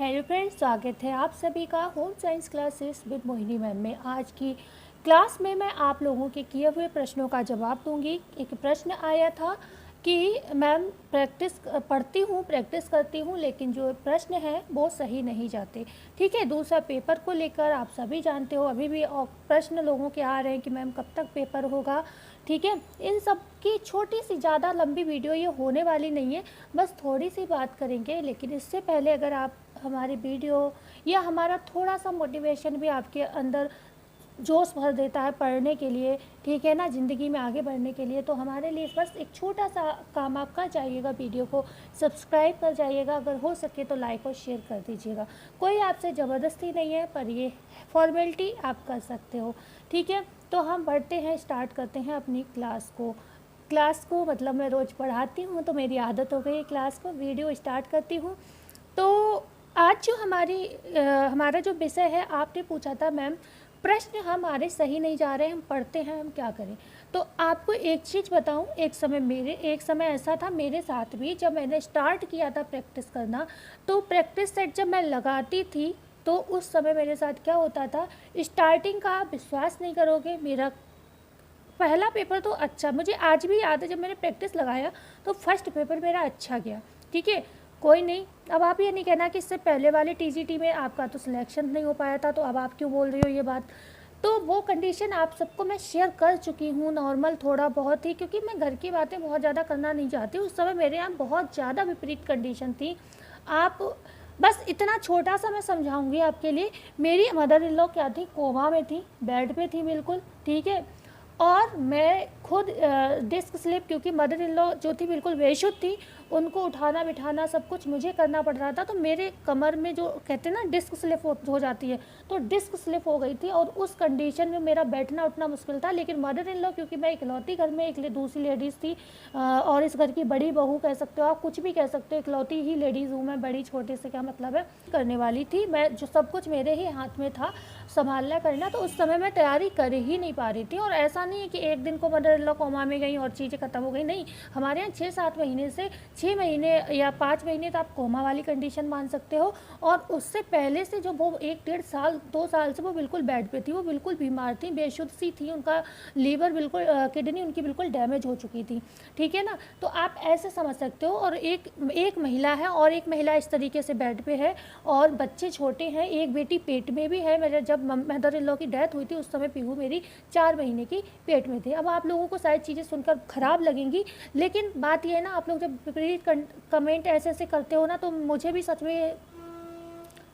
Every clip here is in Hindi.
हेलो फ्रेंड्स, स्वागत है आप सभी का home science classes with Mohini ma'am में। आज की क्लास में मैं आप लोगों के किए हुए प्रश्नों का जवाब दूंगी। एक प्रश्न आया था कि मैम पढ़ती हूँ, प्रैक्टिस करती हूँ, लेकिन जो प्रश्न है वो सही नहीं जाते। ठीक है, दूसरा पेपर को लेकर आप सभी जानते हो अभी भी प्रश्न लोगों के आ रहे हैं कि मैम कब तक पेपर होगा। ठीक है, इन सब की छोटी सी, ज़्यादा लंबी वीडियो ये होने वाली नहीं है, बस थोड़ी सी बात करेंगे। लेकिन इससे पहले अगर आप हमारी वीडियो या हमारा थोड़ा सा मोटिवेशन भी आपके अंदर जोश भर देता है पढ़ने के लिए, ठीक है ना, ज़िंदगी में आगे बढ़ने के लिए, तो हमारे लिए बस एक छोटा सा काम आप कर जाइएगा, वीडियो को सब्सक्राइब कर जाइएगा, अगर हो सके तो लाइक और शेयर कर दीजिएगा। कोई आपसे ज़बरदस्ती नहीं है, पर ये फॉर्मेलिटी आप कर सकते हो। ठीक है, तो हम बढ़ते हैं, स्टार्ट करते हैं अपनी क्लास को मतलब मैं रोज़ पढ़ाती हूँ तो मेरी आदत हो गई है क्लास को, वीडियो स्टार्ट करती हूँ। तो आज जो हमारा जो विषय है, आपने पूछा था मैम प्रश्न हमारे सही नहीं जा रहे, हम पढ़ते हैं, हम क्या करें। तो आपको एक चीज़ बताऊं, एक समय ऐसा था मेरे साथ भी, जब मैंने स्टार्ट किया था प्रैक्टिस करना, तो प्रैक्टिस सेट जब मैं लगाती थी तो उस समय मेरे साथ क्या होता था, स्टार्टिंग का आप विश्वास नहीं करोगे, मेरा पहला पेपर तो अच्छा, मुझे आज भी याद है जब मैंने प्रैक्टिस लगाया तो फर्स्ट पेपर मेरा अच्छा गया। ठीक है, कोई नहीं, अब आप ये नहीं कहना कि इससे पहले वाले टीजीटी में आपका तो सिलेक्शन नहीं हो पाया था, तो अब आप क्यों बोल रही हो ये बात। तो वो कंडीशन आप सबको मैं शेयर कर चुकी हूँ, नॉर्मल थोड़ा बहुत ही, क्योंकि मैं घर की बातें बहुत ज़्यादा करना नहीं चाहती। उस समय मेरे यहाँ बहुत ज़्यादा विपरीत कंडीशन थी। आप बस इतना छोटा सा मैं समझाऊंगी आपके लिए। मेरी मदर इन लॉ क्या थी, कोमा में थी, बेड पे थी बिल्कुल। ठीक है, और मैं खुद डिस्क स्लिप, क्योंकि मदर इन लॉ जो थी बिल्कुल बेशुद्ध थी, उनको उठाना बिठाना सब कुछ मुझे करना पड़ रहा था। तो मेरे कमर में जो कहते हैं ना डिस्क स्लिप हो जाती है, तो डिस्क स्लिप हो गई थी, और उस कंडीशन में मेरा बैठना उठना मुश्किल था। लेकिन मदर इन लॉ, क्योंकि मैं इकलौती घर में एक दूसरी लेडीज़ थी, और इस घर की बड़ी बहू कह सकते हो, आप कुछ भी कह सकते हो, इकलौती ही लेडीज़ हूँ मैं, बड़ी छोटे से क्या मतलब है, करने वाली थी मैं, जो सब कुछ मेरे ही हाथ में था संभालना करना। तो उस समय मैं तैयारी कर ही नहीं पा रही थी। और ऐसा नहीं है कि एक दिन को मदर इन लॉ कोमा में गई और चीज़ें खत्म हो गई, नहीं, हमारे यहाँ 6-7 महीने से 6 महीने या 5 महीने तो आप कोमा वाली कंडीशन मान सकते हो। और उससे पहले से जो वो 1-1.5 साल 2 साल से वो बिल्कुल बेड पे थी, वो बिल्कुल बीमार थी, बेशुद्ध सी थी, उनका लीवर बिल्कुल, किडनी उनकी बिल्कुल डैमेज हो चुकी थी। ठीक है ना, तो आप ऐसे समझ सकते हो। और एक महिला है, और एक महिला इस तरीके से बेड पे है, और बच्चे छोटे हैं, एक बेटी पेट में भी है। मेरे जब मदर इन लॉ की डेथ हुई थी उस समय पीहू मेरी 4 महीने की पेट में थे। अब आप लोगों को शायद चीज़ें सुनकर ख़राब लगेंगी, लेकिन बात यह है ना, आप लोग जब विपरीत कमेंट ऐसे ऐसे करते हो ना, तो मुझे भी सच में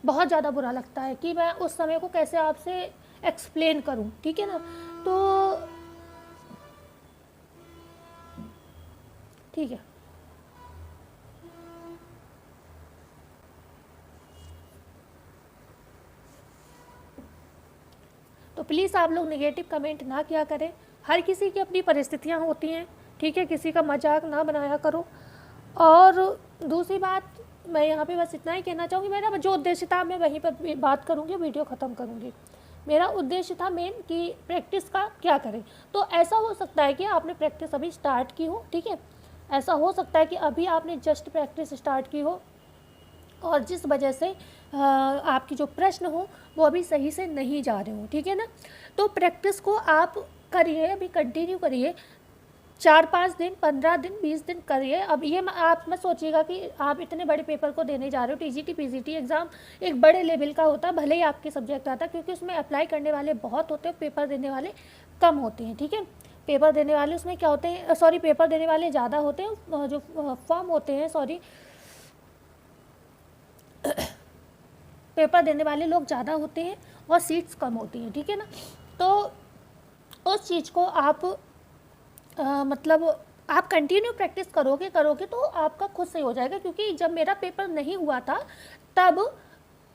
बहुत ज़्यादा बुरा लगता है कि मैं उस समय को कैसे आपसे एक्सप्लेन करूं। ठीक है ना, तो ठीक है, तो प्लीज़ आप लोग नेगेटिव कमेंट ना किया करें। हर किसी की अपनी परिस्थितियाँ होती हैं, ठीक है, किसी का मजाक ना बनाया करो। और दूसरी बात, मैं यहाँ पे बस इतना ही कहना चाहूँगी, मेरा जो उद्देश्य था मैं वहीं पर बात करूँगी, वीडियो ख़त्म करूँगी। मेरा उद्देश्य था मेन कि प्रैक्टिस का क्या करें। तो ऐसा हो सकता है कि आपने प्रैक्टिस अभी स्टार्ट की हो, ठीक है, ऐसा हो सकता है कि अभी आपने जस्ट प्रैक्टिस स्टार्ट की हो, और जिस वजह से आपकी जो प्रश्न हो वो अभी सही से नहीं जा रहे हो। ठीक है ना, तो प्रैक्टिस को आप करिए, अभी कंटिन्यू करिए, 4-5 दिन, 15 दिन, 20 दिन करिए। अब ये आप मत सोचिएगा कि आप इतने बड़े पेपर को देने जा रहे हो। टीजीटी पीजीटी एग्ज़ाम एक बड़े लेवल का होता है, भले ही आपके सब्जेक्ट आता है, क्योंकि उसमें अप्लाई करने वाले बहुत होते हैं, पेपर देने वाले कम होते हैं। ठीक है, पेपर देने वाले उसमें क्या होते हैं, सॉरी, पेपर देने वाले ज़्यादा होते हैं, जो फॉर्म होते हैं, सॉरी, पेपर देने वाले लोग ज़्यादा होते हैं और सीट्स कम होती हैं। ठीक है ना, तो उस चीज़ को आप मतलब आप कंटिन्यू प्रैक्टिस करोगे तो आपका खुद सही हो जाएगा। क्योंकि जब मेरा पेपर नहीं हुआ था तब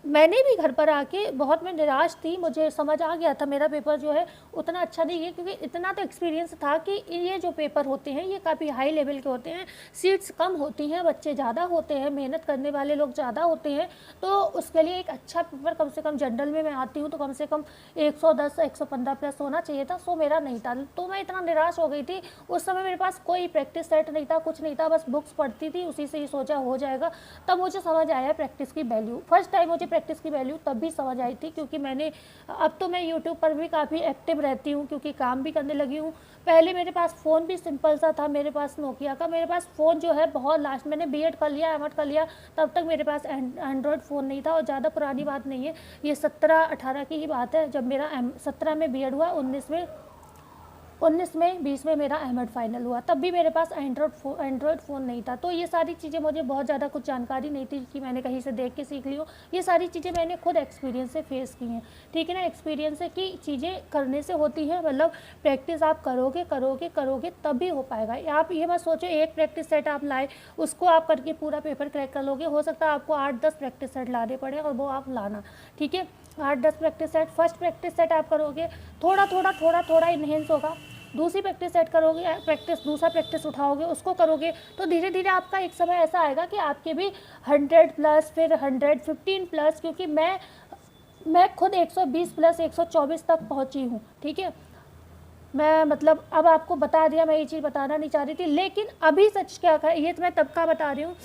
मैंने भी घर पर आके बहुत मैं निराश थी, मुझे समझ आ गया था मेरा पेपर जो है उतना अच्छा नहीं है, क्योंकि इतना तो एक्सपीरियंस था कि ये जो पेपर होते हैं ये काफ़ी हाई लेवल के होते हैं, सीट्स कम होती हैं, बच्चे ज़्यादा होते हैं, मेहनत करने वाले लोग ज़्यादा होते हैं, तो उसके लिए एक अच्छा पेपर कम से कम जनरल में मैं आती हूँ तो कम से कम 110 115 प्लस होना चाहिए था, सो मेरा नहीं था। तो मैं इतना निराश हो गई थी, उस समय मेरे पास कोई प्रैक्टिस सेट नहीं था, कुछ नहीं था, बस बुक्स पढ़ती थी, उसी से ही सोचा हो जाएगा। तब मुझे समझ आया प्रैक्टिस की वैल्यू, फर्स्ट टाइम मुझे प्रैक्टिस की वैल्यू तब भी समझ आई थी, क्योंकि मैंने अब तो मैं यूट्यूब पर भी काफ़ी एक्टिव रहती हूँ, क्योंकि काम भी करने लगी हूँ। पहले मेरे पास फ़ोन भी सिंपल सा था, मेरे पास नोकिया का, मेरे पास फ़ोन जो है बहुत लास्ट, मैंने बीएड कर लिया, एमएड कर लिया, तब तक मेरे पास एंड्रॉयड फ़ोन नहीं था, और ज़्यादा पुरानी बात नहीं है, ये 17-18 की ही बात है, जब मेरा 17 में बीएड हुआ, 19 में 20 में मेरा एमएड फाइनल हुआ, तब भी मेरे पास एंड्रॉयड फ़ोन नहीं था। तो ये सारी चीज़ें मुझे बहुत ज़्यादा कुछ जानकारी नहीं थी कि मैंने कहीं से देख के सीख ली हो, ये सारी चीज़ें मैंने खुद एक्सपीरियंस से फेस की हैं, ठीक है ना। एक्सपीरियंस से की चीज़ें करने से होती हैं, मतलब प्रैक्टिस आप करोगे करोगे करोगे तब भी हो पाएगा। आप ये मत सोचो एक प्रैक्टिस सेट आप लाए उसको आप करके पूरा पेपर क्रैक कर लोगे, हो सकता है आपको 8-10 प्रैक्टिस सेट लाने पड़े, और वो आप लाना, ठीक है। 8-10 practice set, first practice set आप करोगे, थोड़ा थोड़ा थोड़ा थोड़ा इन्हेंस होगा, दूसरी प्रैक्टिस सेट करोगे, दूसरा प्रैक्टिस उठाओगे, उसको करोगे, तो धीरे धीरे आपका एक समय ऐसा आएगा कि आपके भी 100 प्लस, फिर 115 प्लस, क्योंकि मैं खुद 120 प्लस 124 तक पहुंची हूँ, ठीक है। मैं मतलब अब आपको बता दिया, मैं ये चीज़ बताना नहीं चाह रही थी, लेकिन अभी सच क्या है, ये तो मैं तब का बता रही हूँ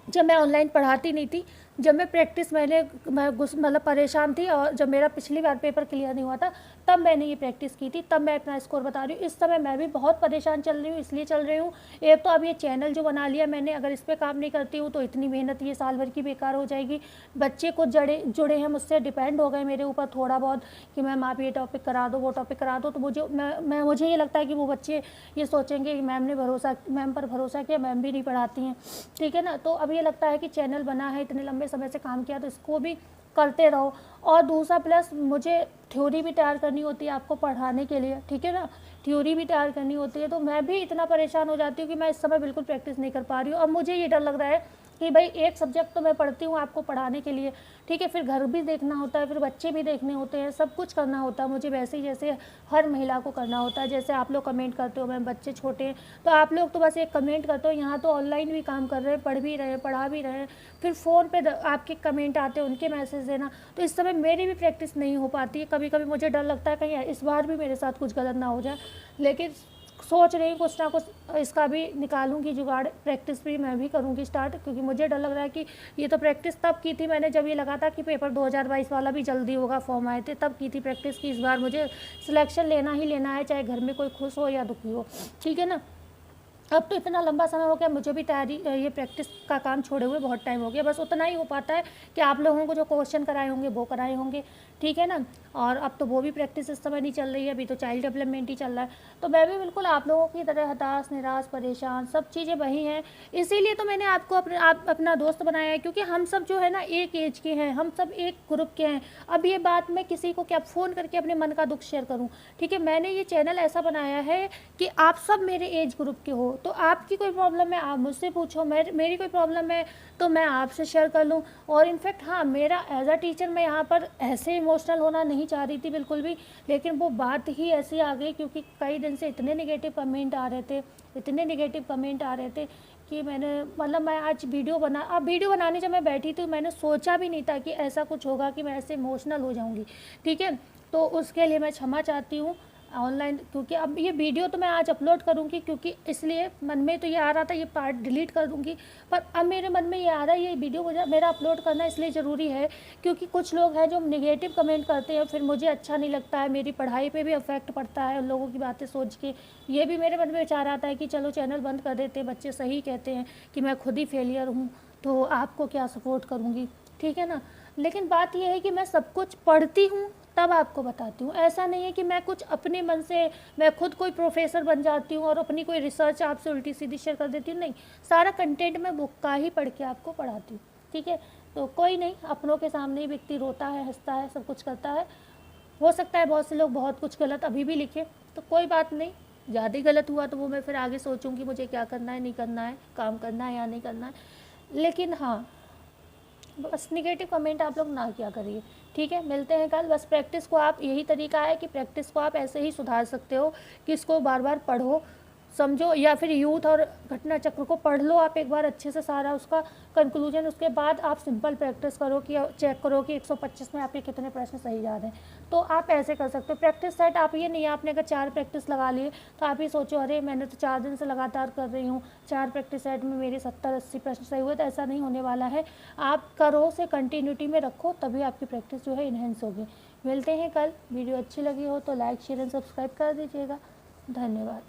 जब मैं ऑनलाइन पढ़ाती नहीं थी, जब मैं प्रैक्टिस मैं मतलब परेशान थी, और जब मेरा पिछली बार पेपर क्लियर नहीं हुआ था तब मैंने ये प्रैक्टिस की थी, तब मैं अपना स्कोर बता रही हूँ। इस समय मैं भी बहुत परेशान चल रही हूँ, इसलिए चल रही हूँ, एक तो अब ये चैनल जो बना लिया मैंने, अगर इस पर काम नहीं करती हूँ तो इतनी मेहनत ये साल भर की बेकार हो जाएगी। बच्चे कुछ जुड़े हैं मुझसे, डिपेंड हो गए मेरे ऊपर थोड़ा बहुत कि मैम आप ये टॉपिक करा दो, वो टॉपिक करा दो, तो मुझे ये लगता है कि वो बच्चे ये सोचेंगे कि मैम पर भरोसा किया, मैम भी नहीं पढ़ाती हैं, ठीक है ना। तो अब ये लगता है कि चैनल बना है, इतने लंबे समय से काम किया, तो इसको भी करते रहो। और दूसरा प्लस मुझे थ्योरी भी तैयार करनी होती है आपको पढ़ाने के लिए, ठीक है ना, थ्योरी भी तैयार करनी होती है, तो मैं भी इतना परेशान हो जाती हूँ कि मैं इस समय बिल्कुल प्रैक्टिस नहीं कर पा रही हूँ। अब मुझे ये डर लग रहा है कि भाई एक सब्जेक्ट तो मैं पढ़ती हूँ आपको पढ़ाने के लिए, ठीक है, फिर घर भी देखना होता है, फिर बच्चे भी देखने होते हैं, सब कुछ करना होता है मुझे, वैसे ही जैसे हर महिला को करना होता है। जैसे आप लोग कमेंट करते हो मैम बच्चे छोटे हैं, तो आप लोग तो बस एक कमेंट करते हो, यहाँ तो ऑनलाइन भी काम कर रहे हैं, पढ़ भी रहे हैं, पढ़ा भी रहे हैं, फिर फ़ोन पे आपके कमेंट आते हैं, उनके मैसेज देना, तो इस समय मेरी भी प्रैक्टिस नहीं हो पाती है। कभी कभी मुझे डर लगता है कहीं इस बार भी मेरे साथ कुछ गलत ना हो जाए, लेकिन सोच रही हूँ कुछ ना कुछ इसका भी निकालूंगी जुगाड़, प्रैक्टिस भी मैं भी करूँगी स्टार्ट, क्योंकि मुझे डर लग रहा है कि ये तो प्रैक्टिस तब की थी मैंने जब ये लगा था कि पेपर 2022 वाला भी जल्दी होगा, फॉर्म आए थे तब की थी प्रैक्टिस की, इस बार मुझे सिलेक्शन लेना ही लेना है, चाहे घर में कोई खुश हो या दुखी हो, ठीक है ना। अब तो इतना लंबा समय हो गया मुझे भी तैयारी, ये प्रैक्टिस का काम छोड़े हुए बहुत टाइम हो गया, बस उतना ही हो पाता है कि आप लोगों को जो क्वेश्चन कराए होंगे वो कराए होंगे, ठीक है ना। और अब तो वो भी प्रैक्टिस इस समय नहीं चल रही है, अभी तो चाइल्ड डेवलपमेंट ही चल रहा है, तो मैं भी बिल्कुल आप लोगों की तरह हताश, निराश, परेशान, सब चीज़ें वही हैं। इसीलिए तो मैंने आपको अपना दोस्त बनाया है, क्योंकि हम सब जो है ना एक एज के हैं, हम सब एक ग्रुप के हैं। अब ये बात मैं किसी को क्या फ़ोन करके अपने मन का दुख शेयर करूँ, ठीक है। मैंने ये चैनल ऐसा बनाया है कि आप सब मेरे एज ग्रुप के हो, तो आपकी कोई प्रॉब्लम है आप मुझसे पूछो, मेरी कोई प्रॉब्लम है तो मैं आपसे शेयर कर लूँ। और इनफैक्ट हाँ, मेरा एज अ टीचर मैं यहाँ पर ऐसे इमोशनल होना नहीं चाह रही थी बिल्कुल भी, लेकिन वो बात ही ऐसी आ गई, क्योंकि कई दिन से इतने नेगेटिव कमेंट आ रहे थे कि मैंने मतलब मैं आज वीडियो बनाने जब मैं बैठी थी मैंने सोचा भी नहीं था कि ऐसा कुछ होगा कि मैं ऐसे इमोशनल हो जाऊँगी, ठीक है। तो उसके लिए मैं क्षमा चाहती हूँ ऑनलाइन, क्योंकि अब ये वीडियो तो मैं आज अपलोड करूँगी, क्योंकि इसलिए मन में तो ये आ रहा था ये पार्ट डिलीट कर दूँगी, पर अब मेरे मन में ये आ रहा है ये वीडियो मेरा अपलोड करना इसलिए ज़रूरी है, क्योंकि कुछ लोग हैं जो नेगेटिव कमेंट करते हैं, फिर मुझे अच्छा नहीं लगता है, मेरी पढ़ाई पे भी अफेक्ट पड़ता है उन लोगों की बातें सोच के। ये भी मेरे मन में विचार आता है कि चलो चैनल बंद कर देते हैं, बच्चे सही कहते हैं कि मैं खुद ही फेलियर हूँ, तो आपको क्या सपोर्ट करूँगी, ठीक है ना। लेकिन बात यह है कि मैं सब कुछ पढ़ती हूँ तब आपको बताती हूँ, ऐसा नहीं है कि मैं कुछ अपने मन से मैं खुद कोई प्रोफेसर बन जाती हूँ और अपनी कोई रिसर्च आपसे उल्टी सीधी शेयर कर देती हूँ, नहीं, सारा कंटेंट मैं बुक का ही पढ़ के आपको पढ़ाती हूँ, ठीक है। तो कोई नहीं, अपनों के सामने ही व्यक्ति रोता है, हंसता है, सब कुछ करता है। हो सकता है बहुत से लोग बहुत कुछ गलत अभी भी लिखे, तो कोई बात नहीं, ज़्यादा ही गलत हुआ तो वो मैं फिर आगे सोचूंगी मुझे क्या करना है, नहीं करना है, काम करना है या नहीं करना है। लेकिन हाँ, बस निगेटिव कमेंट आप लोग ना किया करिए, ठीक है। मिलते हैं कल। बस प्रैक्टिस को आप, यही तरीका है कि प्रैक्टिस को आप ऐसे ही सुधार सकते हो कि इसको बार बार पढ़ो, समझो, या फिर यूथ और घटना चक्र को पढ़ लो आप एक बार अच्छे से सारा उसका कंक्लूजन। उसके बाद आप सिंपल प्रैक्टिस करो कि चेक करो कि 125 में आपके कितने प्रश्न सही याद हैं। तो आप ऐसे कर सकते हो प्रैक्टिस सेट। आप ये नहीं, आपने अगर 4 प्रैक्टिस लगा लिए तो आप ही सोचो अरे मैंने तो 4 दिन से लगातार कर रही हूँ, 4 प्रैक्टिस सेट में मेरे 70-80 प्रश्न सही हुए, तो ऐसा नहीं होने वाला है। आप करो, से कंटिन्यूटी में रखो, तभी आपकी प्रैक्टिस जो है इन्हेंस होगी। मिलते हैं कल। वीडियो अच्छी लगी हो तो लाइक शेयर एंड सब्सक्राइब कर दीजिएगा। धन्यवाद।